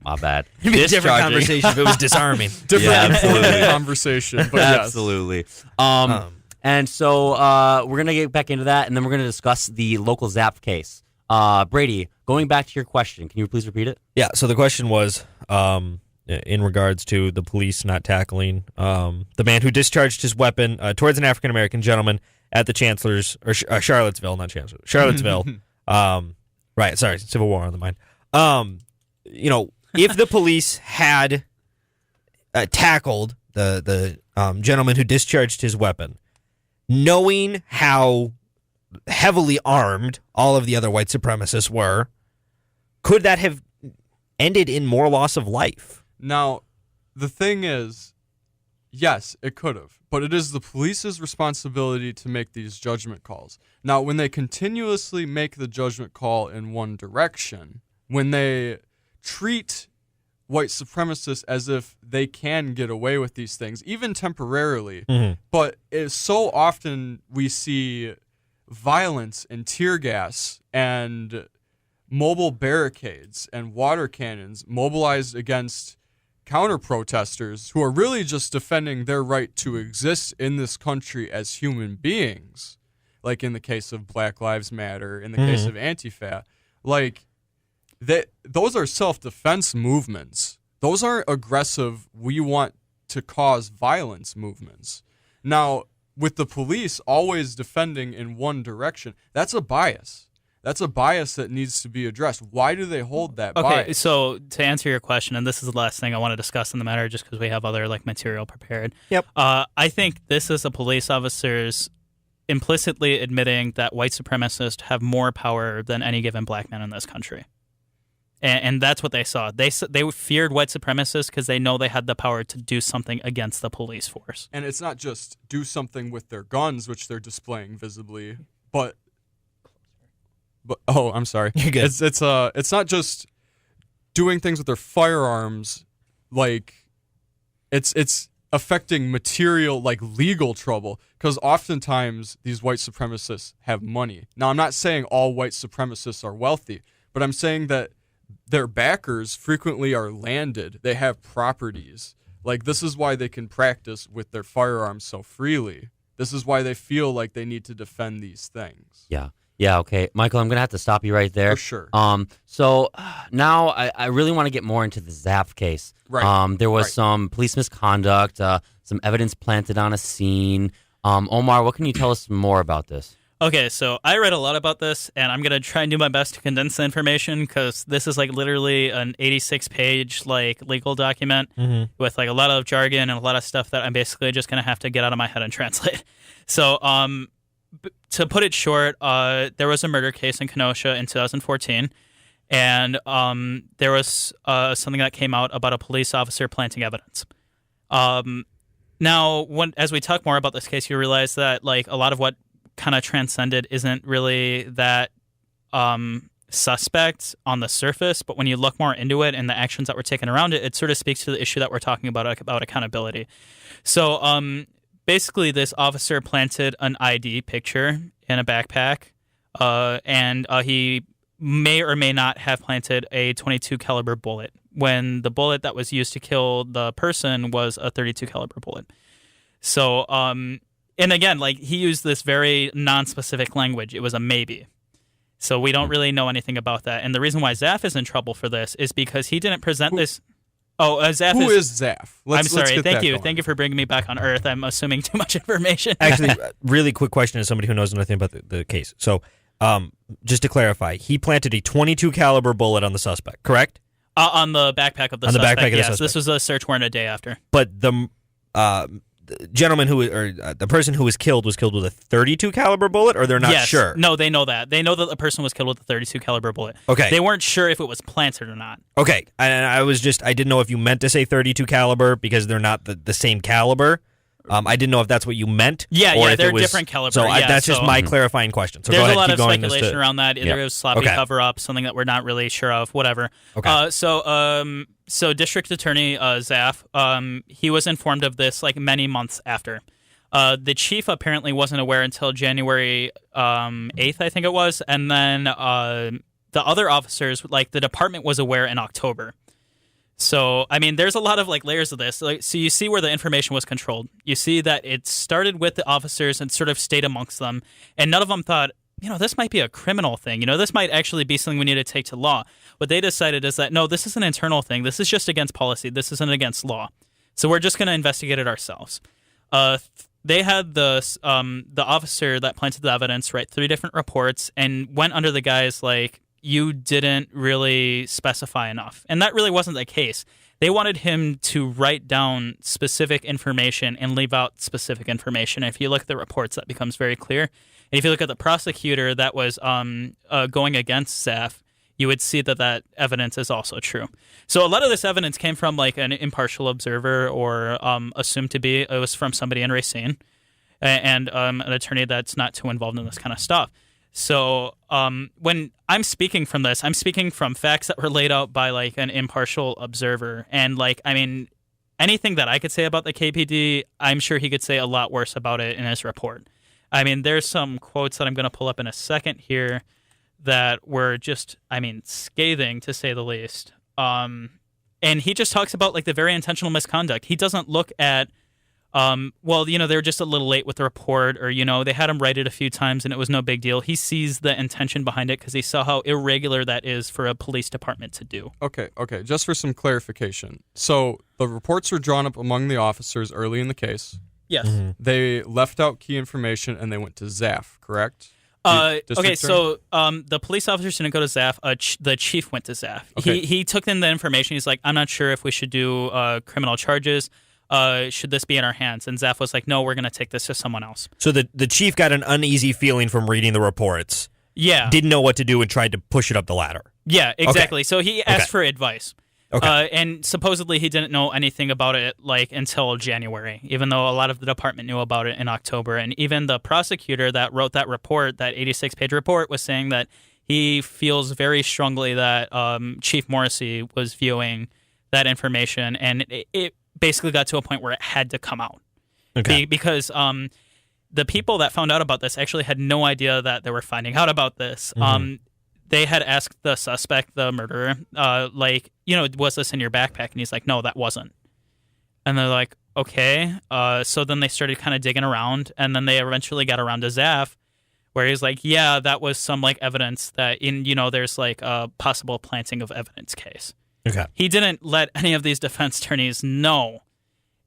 My bad. It'd be a different conversation if it was disarming. Different conversation, but yes. Absolutely. And so we're going to get back into that, and then we're going to discuss the local Zapf case. Brady, going back to your question, can you please repeat it? Yeah, so the question was in regards to the police not tackling the man who discharged his weapon towards an African-American gentleman at the Chancellor's, or Charlottesville, not Chancellor, Charlottesville. Right, sorry, Civil War on the mind. If the police had tackled the gentleman who discharged his weapon, knowing how heavily armed all of the other white supremacists were, could that have ended in more loss of life? Now, the thing is, yes, it could have, but it is the police's responsibility to make these judgment calls. Now, when they continuously make the judgment call in one direction, when they treat white supremacists as if they can get away with these things, even temporarily, but so often we see violence and tear gas and mobile barricades and water cannons mobilized against counter-protesters who are really just defending their right to exist in this country as human beings, like in the case of Black Lives Matter, in the case of Antifa. Like, those are self-defense movements. Those aren't aggressive, we want to cause violence movements. Now, with the police always defending in one direction, that's a bias. That's a bias that needs to be addressed. Why do they hold that bias? Okay, so to answer your question, and this is the last thing I want to discuss in the matter just because we have other material prepared. Yep. I think this is a police officer's implicitly admitting that white supremacists have more power than any given black man in this country. And that's what they saw. They feared white supremacists because they know they had the power to do something against the police force. And it's not just do something with their guns, which they're displaying visibly, but oh, I'm sorry. You're good. It's not just doing things with their firearms, like it's affecting material, like legal trouble, because oftentimes these white supremacists have money. Now, I'm not saying all white supremacists are wealthy, but I'm saying that their backers frequently are landed. They have properties. Like, this is why they can practice with their firearms so freely. This is why they feel like they need to defend these things. Yeah. Yeah, okay. Michael, I'm going to have to stop you right there. For sure. So now I really want to get more into the Zaff case. Right. There was some police misconduct, some evidence planted on a scene. Omar, what can you tell us more about this? Okay, so I read a lot about this, and I'm going to try and do my best to condense the information because this is like literally an 86-page like legal document with like a lot of jargon and a lot of stuff that I'm basically just going to have to get out of my head and translate. So to put it short, there was a murder case in Kenosha in 2014, and there was something that came out about a police officer planting evidence. Now, as we talk more about this case, you realize that like a lot of what kind of transcended isn't really that suspect on the surface, but when you look more into it and the actions that were taken around it, it sort of speaks to the issue that we're talking about accountability. So basically, this officer planted an ID picture in a backpack, and he may or may not have planted a .22 caliber bullet when the bullet that was used to kill the person was a .32 caliber bullet. So, and again, like he used this very non-specific language. It was a maybe. So we don't really know anything about that. And the reason why Zaff is in trouble for this is because he didn't present this. Oh, Zaff Who is Zaff? I'm sorry. Thank you. Thank you for bringing me back on Earth. I'm assuming too much information. Actually, really quick question as somebody who knows nothing about the case. So, just to clarify, he planted a .22 caliber bullet on the suspect, correct? On the backpack of the suspect. Yes, this was a search warrant a day after. But the gentleman the person who was killed with a .32 caliber bullet, or they're not sure? No, they know that. They know that the person was killed with a .32 caliber bullet. Okay. They weren't sure if it was planted or not. Okay. And I didn't know if you meant to say .32 caliber because they're not the same caliber. I didn't know if that's what you meant. Yeah, they're different caliber. So that's just my clarifying question. So there's go ahead, a lot keep of going speculation around that. Either it was sloppy cover-up, something that we're not really sure of, whatever. Okay. So District Attorney Zaff, he was informed of this like many months after. The chief apparently wasn't aware until January 8th, I think it was, and then the other officers, like the department, was aware in October. So, I mean, there's a lot of like layers of this. Like, so you see where the information was controlled. You see that it started with the officers and sort of stayed amongst them, and none of them thought, this might be a criminal thing. This might actually be something we need to take to law. What they decided is that, no, this is an internal thing. This is just against policy. This isn't against law. So we're just going to investigate it ourselves. They had the officer that planted the evidence write 3 different reports and went under the guise like, you didn't really specify enough. And that really wasn't the case. They wanted him to write down specific information and leave out specific information. If you look at the reports, that becomes very clear. And if you look at the prosecutor that was going against Zaff, you would see that evidence is also true. So a lot of this evidence came from like an impartial observer or assumed to be. It was from somebody in Racine and an attorney that's not too involved in this kind of stuff. So when I'm speaking from this, I'm speaking from facts that were laid out by like an impartial observer. And like, I mean, anything that I could say about the KPD, I'm sure he could say a lot worse about it in his report. I mean, there's some quotes that I'm going to pull up in a second here that were just, I mean, scathing to say the least. And he just talks about like the very intentional misconduct. He doesn't look at, they were just a little late with the report, or, they had him write it a few times and it was no big deal. He sees the intention behind it because he saw how irregular that is for a police department to do. Okay. Just for some clarification. So the reports were drawn up among the officers early in the case. Yes. Mm-hmm. They left out key information and they went to Zaff, correct? Okay, so the police officers didn't go to Zaff. The chief went to Zaff. Okay. He took in the information. He's like, I'm not sure if we should do criminal charges. should this be in our hands? And Zaff was like, no, we're going to take this to someone else. So the chief got an uneasy feeling from reading the reports. Yeah. Didn't know what to do and tried to push it up the ladder. Yeah, exactly. Okay. So he asked for advice. Okay. And supposedly he didn't know anything about it until January, even though a lot of the department knew about it in October. And even the prosecutor that wrote that report, that 86-page report, was saying that he feels very strongly that Chief Morrissey was viewing that information, and it basically got to a point where it had to come out. Okay. Because the people that found out about this actually had no idea that they were finding out about this. They had asked the suspect, the murderer, was this in your backpack? And he's like, no, that wasn't. And they're like, okay. So then they started kind of digging around, and then they eventually got around to Zaff, where he's like, yeah, that was some evidence that there's a possible planting of evidence case. Okay. He didn't let any of these defense attorneys know.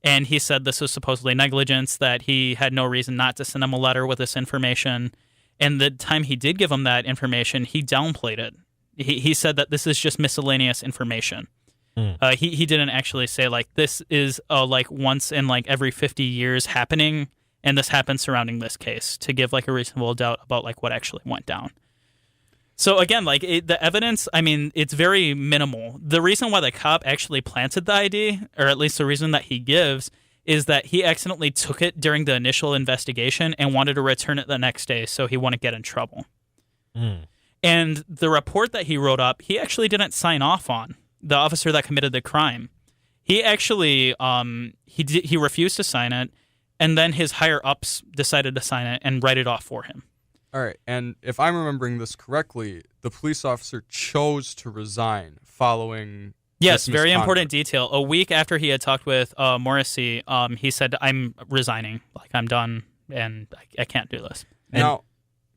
And he said this was supposedly negligence, that he had no reason not to send them a letter with this information. And the time he did give him that information, he downplayed it. He said that this is just miscellaneous information. He didn't actually say, this is once in every 50 years happening, and this happened surrounding this case, to give a reasonable doubt about what actually went down. So again, the evidence, it's very minimal. The reason why the cop actually planted the ID, or at least the reason that he gives, is that he accidentally took it during the initial investigation and wanted to return it the next day so he wouldn't get in trouble. And the report that he wrote up, he actually didn't sign off on, the officer that committed the crime. He actually, he refused to sign it, and then his higher-ups decided to sign it and write it off for him. All right, and if I'm remembering this correctly, the police officer chose to resign following. Yes, very important detail. A week after he had talked with Morrissey, he said, I'm resigning. I'm done, and I can't do this. Now,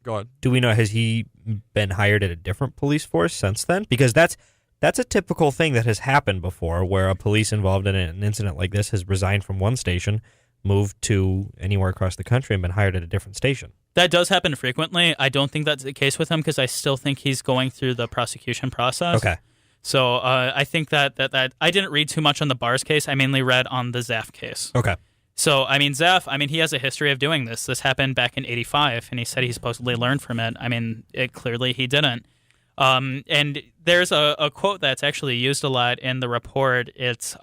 go ahead. Do we know, has he been hired at a different police force since then? Because that's a typical thing that has happened before, where a police involved in an incident like this has resigned from one station, moved to anywhere across the country, and been hired at a different station. That does happen frequently. I don't think that's the case with him, because I still think he's going through the prosecution process. Okay. So I think that I didn't read too much on the Bars case. I mainly read on the Zaff case. Okay. So, Zaff, he has a history of doing this. This happened back in 85, and he said he supposedly learned from it. Clearly he didn't. And there's a quote that's actually used a lot in the report. It's,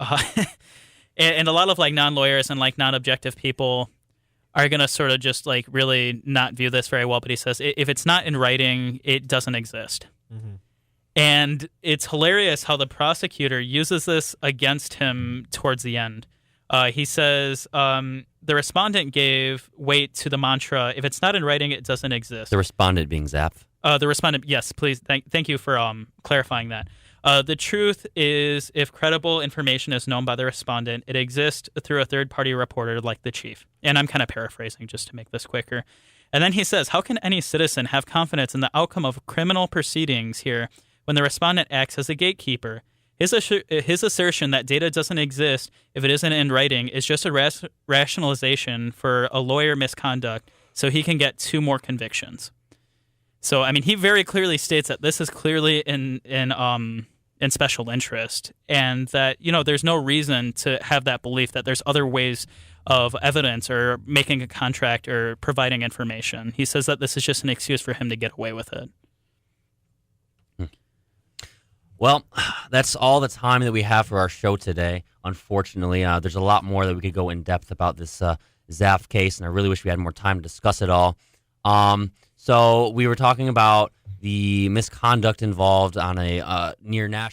and a lot of non-lawyers and non-objective people are going to sort of just really not view this very well. But he says, if it's not in writing, it doesn't exist. Mm-hmm. And it's hilarious how the prosecutor uses this against him towards the end. He says the respondent gave weight to the mantra, if it's not in writing, it doesn't exist. The respondent being Zaff. The respondent, yes, please. Thank you for clarifying that. The truth is, if credible information is known by the respondent, it exists through a third-party reporter like the chief. And I'm kind of paraphrasing just to make this quicker. And then he says, how can any citizen have confidence in the outcome of criminal proceedings here when the respondent acts as a gatekeeper? His assertion that data doesn't exist if it isn't in writing is just a rationalization for a lawyer misconduct so he can get 2 more convictions. So, he very clearly states that this is clearly in special interest, and that, there's no reason to have that belief that there's other ways of evidence or making a contract or providing information. He says that this is just an excuse for him to get away with it. Well, that's all the time that we have for our show today. Unfortunately, there's a lot more that we could go in depth about this Zaff case, and I really wish we had more time to discuss it all. So we were talking about the misconduct involved on a near national.